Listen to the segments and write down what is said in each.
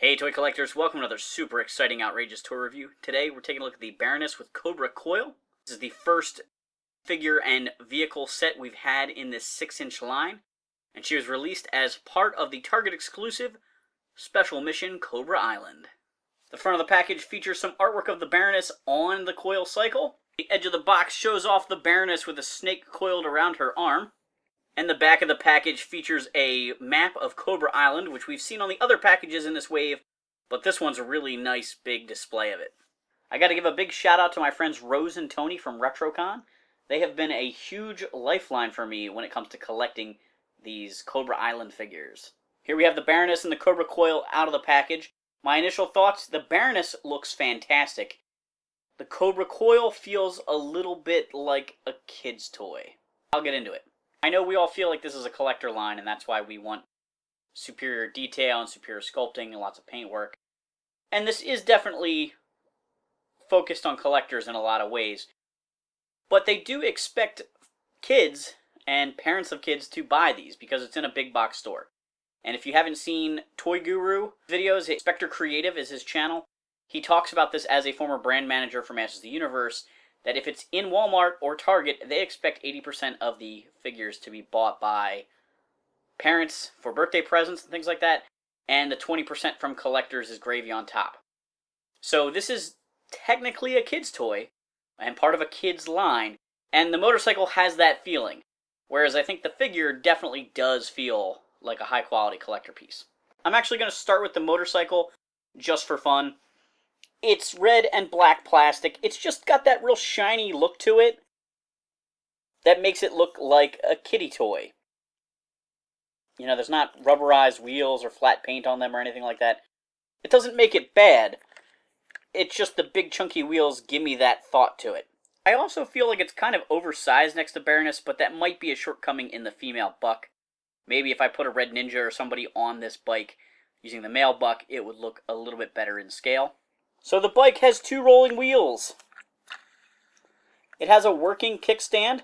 Hey toy collectors, welcome to another super exciting outrageous toy review. Today we're taking a look at the Baroness with Cobra COIL. This is the first figure and vehicle set we've had in this 6-inch line, and she was released as part of the Target exclusive special mission Cobra Island. The front of the package features some artwork of the Baroness on the COIL Cycle. The edge of the box shows off the Baroness with a snake coiled around her arm. And the back of the package features a map of Cobra Island, which we've seen on the other packages in this wave, but this one's a really nice big display of it. I got to give a big shout out to my friends Rose and Tony from RetroCon. They have been a huge lifeline for me when it comes to collecting these Cobra Island figures. Here we have the Baroness and the Cobra COIL out of the package. My initial thoughts, the Baroness looks fantastic. The Cobra COIL feels a little bit like a kid's toy. I'll get into it. I know we all feel like this is a collector line, and that's why we want superior detail and superior sculpting and lots of paint work. And this is definitely focused on collectors in a lot of ways. But they do expect kids and parents of kids to buy these because it's in a big box store. And if you haven't seen Toy Guru videos, Spectre Creative is his channel. He talks about this as a former brand manager for Masters of the Universe, that if it's in Walmart or Target, they expect 80% of the figures to be bought by parents for birthday presents and things like that, and the 20% from collectors is gravy on top. So this is technically a kid's toy, and part of a kid's line, and the motorcycle has that feeling, whereas I think the figure definitely does feel like a high-quality collector piece. I'm actually going to start with the motorcycle just for fun. It's red and black plastic. It's just got that real shiny look to it that makes it look like a kiddie toy. You know, there's not rubberized wheels or flat paint on them or anything like that. It doesn't make it bad. It's just the big chunky wheels give me that thought to it. I also feel like it's kind of oversized next to Baroness, but that might be a shortcoming in the female buck. Maybe if I put a Red Ninja or somebody on this bike using the male buck, it would look a little bit better in scale. So the bike has 2 rolling wheels. It has a working kickstand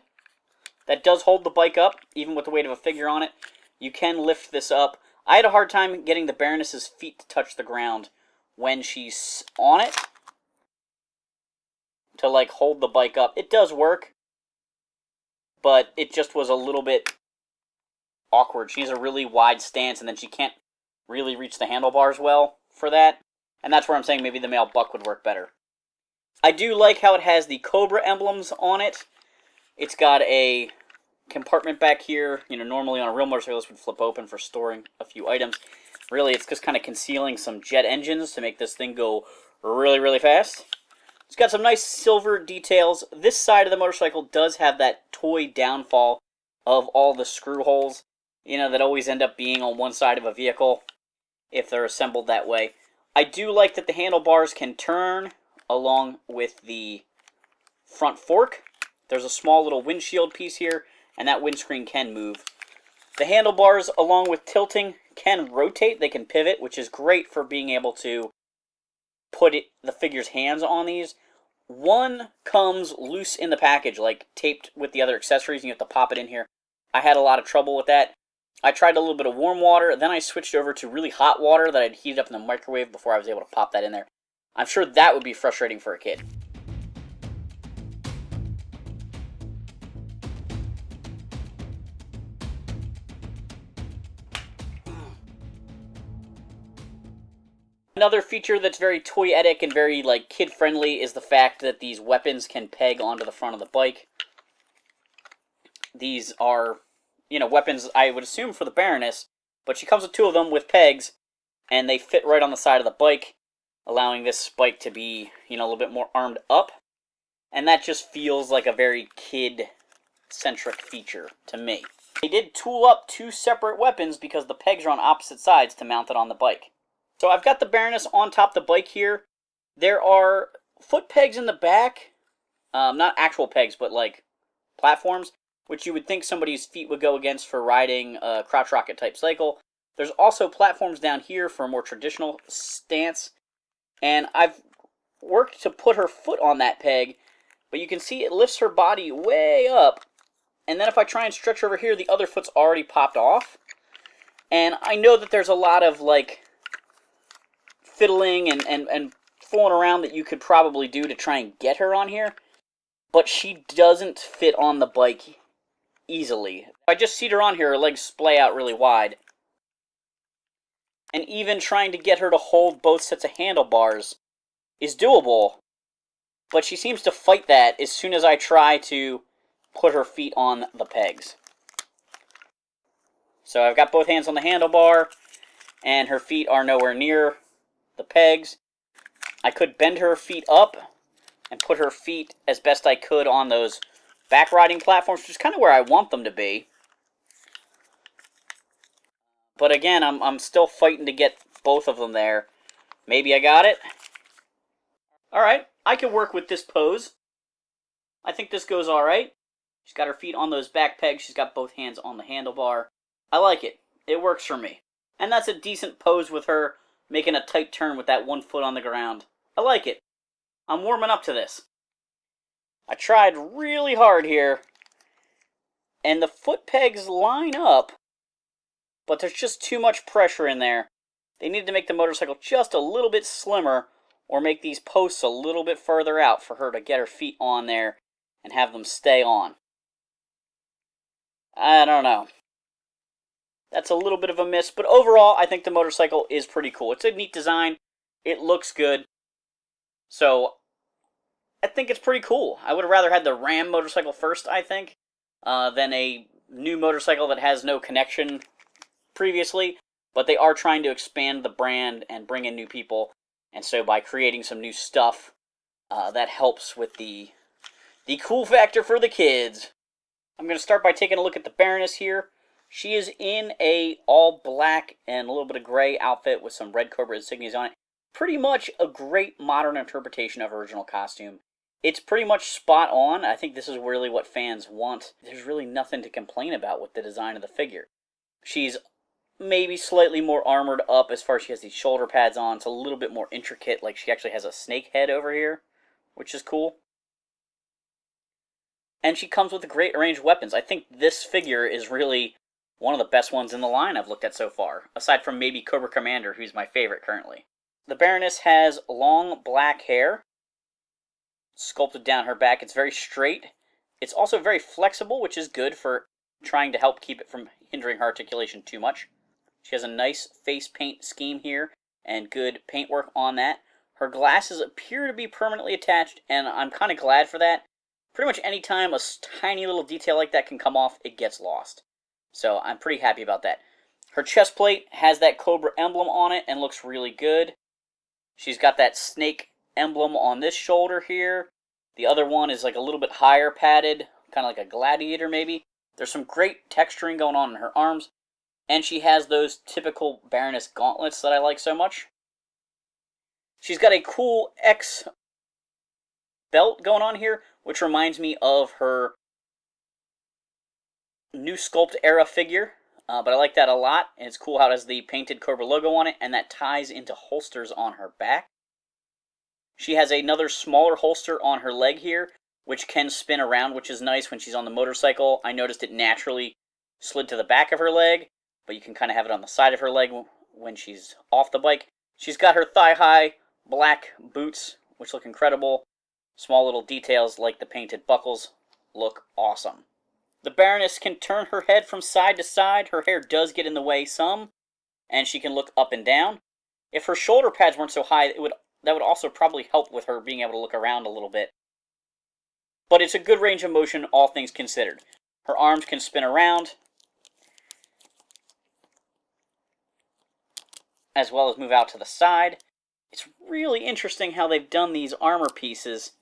that does hold the bike up, even with the weight of a figure on it. You can lift this up. I had a hard time getting the Baroness's feet to touch the ground when she's on it to like hold the bike up. It does work, but it just was a little bit awkward. She has a really wide stance, and then she can't really reach the handlebars well for that. And that's where I'm saying maybe the male buck would work better. I do like how it has the Cobra emblems on it. It's got a compartment back here. You know, normally on a real motorcycle this would flip open for storing a few items. Really, it's just kind of concealing some jet engines to make this thing go really, really fast. It's got some nice silver details. This side of the motorcycle does have that toy downfall of all the screw holes, you know, that always end up being on one side of a vehicle if they're assembled that way. I do like that the handlebars can turn along with the front fork. There's a small little windshield piece here, and that windscreen can move. The handlebars, along with tilting, can rotate. They can pivot, which is great for being able to put the figure's hands on these. One comes loose in the package, like taped with the other accessories, and you have to pop it in here. I had a lot of trouble with that. I tried a little bit of warm water, then I switched over to really hot water that I'd heated up in the microwave before I was able to pop that in there. I'm sure that would be frustrating for a kid. Another feature that's very toyetic and very like kid-friendly is the fact that these weapons can peg onto the front of the bike. These are, you know, weapons I would assume for the Baroness, but she comes with 2 of them with pegs, and they fit right on the side of the bike, allowing this bike to be, you know, a little bit more armed up. And that just feels like a very kid-centric feature to me. They did tool up 2 separate weapons because the pegs are on opposite sides to mount it on the bike. So I've got the Baroness on top of the bike here. There are foot pegs in the back, not actual pegs, but like platforms, which you would think somebody's feet would go against for riding a crotch rocket type cycle. There's also platforms down here for a more traditional stance. And I've worked to put her foot on that peg, but you can see it lifts her body way up. And then if I try and stretch over here, the other foot's already popped off. And I know that there's a lot of like fiddling and fooling around that you could probably do to try and get her on here. But she doesn't fit on the bike easily. If I just seat her on here, her legs splay out really wide. And even trying to get her to hold both sets of handlebars is doable. But she seems to fight that as soon as I try to put her feet on the pegs. So I've got both hands on the handlebar, and her feet are nowhere near the pegs. I could bend her feet up and put her feet as best I could on those back riding platforms, which is kind of where I want them to be. But again, I'm still fighting to get both of them there. Maybe I got it. Alright, I can work with this pose. I think this goes alright. She's got her feet on those back pegs. She's got both hands on the handlebar. I like it. It works for me. And that's a decent pose with her making a tight turn with that one foot on the ground. I like it. I'm warming up to this. I tried really hard here, and the foot pegs line up, but there's just too much pressure in there. They need to make the motorcycle just a little bit slimmer, or make these posts a little bit further out for her to get her feet on there and have them stay on. I don't know. That's a little bit of a miss, but overall, I think the motorcycle is pretty cool. It's a neat design. It looks good. So, I think it's pretty cool. I would have rather had the Ram motorcycle first, I think, than a new motorcycle that has no connection previously. But they are trying to expand the brand and bring in new people. And so by creating some new stuff, that helps with the cool factor for the kids. I'm going to start by taking a look at the Baroness here. She is in a all black and a little bit of gray outfit with some red Cobra insignias on it. Pretty much a great modern interpretation of her original costume. It's pretty much spot on. I think this is really what fans want. There's really nothing to complain about with the design of the figure. She's maybe slightly more armored up as far as she has these shoulder pads on. It's a little bit more intricate, like she actually has a snake head over here, which is cool. And she comes with great ranged weapons. I think this figure is really one of the best ones in the line I've looked at so far, aside from maybe Cobra Commander, who's my favorite currently. The Baroness has long black hair, sculpted down her back. It's very straight. It's also very flexible, which is good for trying to help keep it from hindering her articulation too much. She has a nice face paint scheme here, and good paintwork on that. Her glasses appear to be permanently attached, and I'm kind of glad for that. Pretty much any time a tiny little detail like that can come off, it gets lost. So I'm pretty happy about that. Her chest plate has that Cobra emblem on it and looks really good. She's got that snake emblem on this shoulder here. The other one is like a little bit higher padded, kind of like a gladiator maybe. There's some great texturing going on in her arms. And she has those typical Baroness gauntlets that I like so much. She's got a cool X belt going on here, which reminds me of her new Sculpt era figure. But I like that a lot. And it's cool how it has the painted Cobra logo on it, and that ties into holsters on her back. She has another smaller holster on her leg here, which can spin around, which is nice when she's on the motorcycle. I noticed it naturally slid to the back of her leg, but you can kind of have it on the side of her leg when she's off the bike. She's got her thigh-high black boots, which look incredible. Small little details like the painted buckles look awesome. The Baroness can turn her head from side to side. Her hair does get in the way some, and she can look up and down. If her shoulder pads weren't so high, that would also probably help with her being able to look around a little bit. But it's a good range of motion, all things considered. Her arms can spin around, as well as move out to the side. It's really interesting how they've done these armor pieces.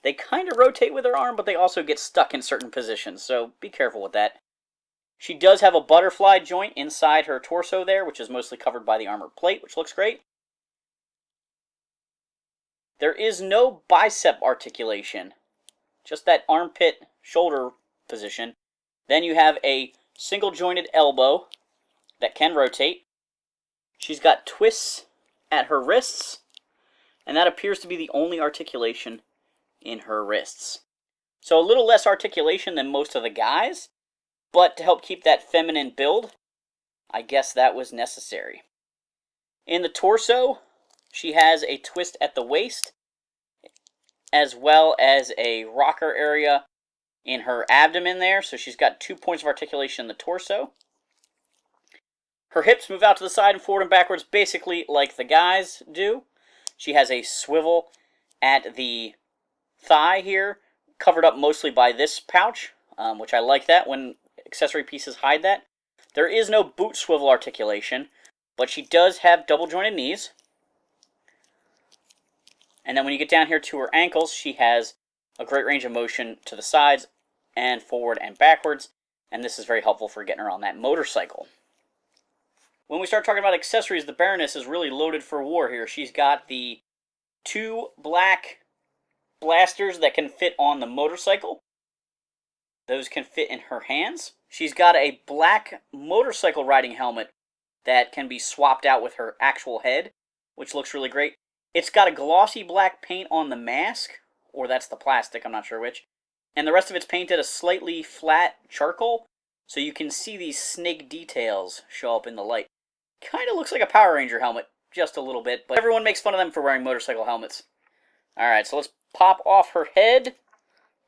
They kind of rotate with her arm, but they also get stuck in certain positions, so be careful with that. She does have a butterfly joint inside her torso there, which is mostly covered by the armor plate, which looks great. There is no bicep articulation, just that armpit shoulder position. Then you have a single jointed elbow that can rotate. She's got twists at her wrists, and that appears to be the only articulation in her wrists. So a little less articulation than most of the guys, but to help keep that feminine build, I guess that was necessary. In the torso, She has a twist at the waist, as well as a rocker area in her abdomen there, so she's got 2 points of articulation in the torso. Her hips move out to the side and forward and backwards, basically like the guys do. She has a swivel at the thigh here, covered up mostly by this pouch, which I like that when accessory pieces hide that. There is no boot swivel articulation, but she does have double jointed knees. And then when you get down here to her ankles, she has a great range of motion to the sides and forward and backwards, and this is very helpful for getting her on that motorcycle. When we start talking about accessories, the Baroness is really loaded for war here. She's got the 2 black blasters that can fit on the motorcycle. Those can fit in her hands. She's got a black motorcycle riding helmet that can be swapped out with her actual head, which looks really great. It's got a glossy black paint on the mask, or that's the plastic, I'm not sure which. And the rest of it's painted a slightly flat charcoal, so you can see these snake details show up in the light. Kind of looks like a Power Ranger helmet, just a little bit, but everyone makes fun of them for wearing motorcycle helmets. Alright, so let's pop off her head.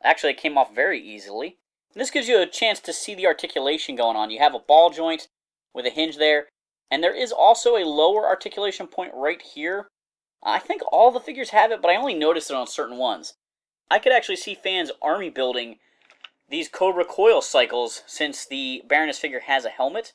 Actually, it came off very easily. And this gives you a chance to see the articulation going on. You have a ball joint with a hinge there, and there is also a lower articulation point right here. I think all the figures have it, but I only noticed it on certain ones. I could actually see fans army building these Cobra COIL cycles since the Baroness figure has a helmet.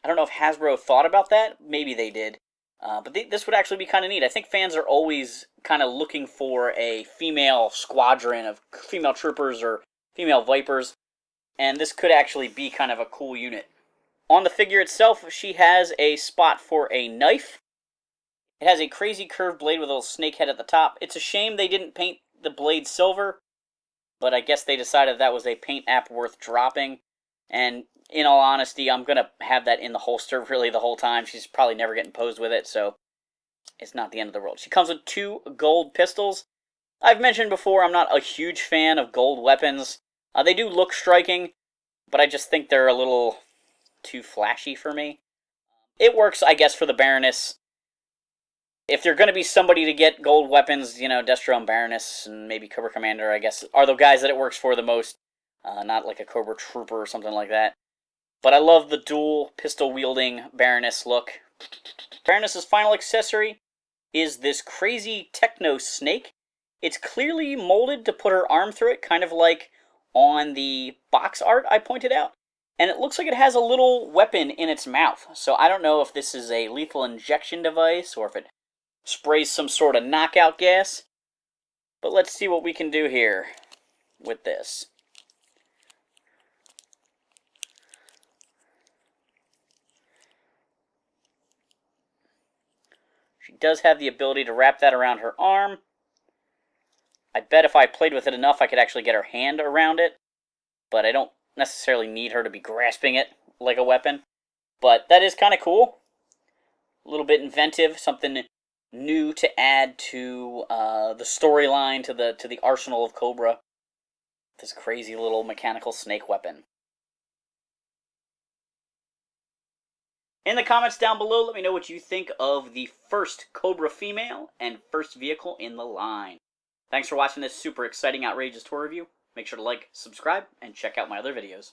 I don't know if Hasbro thought about that. Maybe they did. But this would actually be kind of neat. I think fans are always kind of looking for a female squadron of female troopers or female Vipers, and this could actually be kind of a cool unit. On the figure itself, she has a spot for a knife. It has a crazy curved blade with a little snake head at the top. It's a shame they didn't paint the blade silver, but I guess they decided that was a paint app worth dropping. And in all honesty, I'm going to have that in the holster really the whole time. She's probably never getting posed with it, so it's not the end of the world. She comes with 2 gold pistols. I've mentioned before I'm not a huge fan of gold weapons. They do look striking, but I just think they're a little too flashy for me. It works, I guess, for the Baroness. If they're going to be somebody to get gold weapons, you know, Destro and Baroness and maybe Cobra Commander, I guess, are the guys that it works for the most. Not like a Cobra Trooper or something like that. But I love the dual pistol-wielding Baroness look. Baroness's final accessory is this crazy Techno Snake. It's clearly molded to put her arm through it, kind of like on the box art I pointed out. And it looks like it has a little weapon in its mouth. So I don't know if this is a lethal injection device or if it sprays some sort of knockout gas. But let's see what we can do here with this. She does have the ability to wrap that around her arm. I bet if I played with it enough, I could actually get her hand around it. But I don't necessarily need her to be grasping it like a weapon. But that is kind of cool. A little bit inventive, something new to add to the storyline, to the arsenal of Cobra. This crazy little mechanical snake weapon. In the comments down below, let me know what you think of the first Cobra female and first vehicle in the line. Thanks for watching this super exciting, outrageous tour review. Make sure to like, subscribe, and check out my other videos.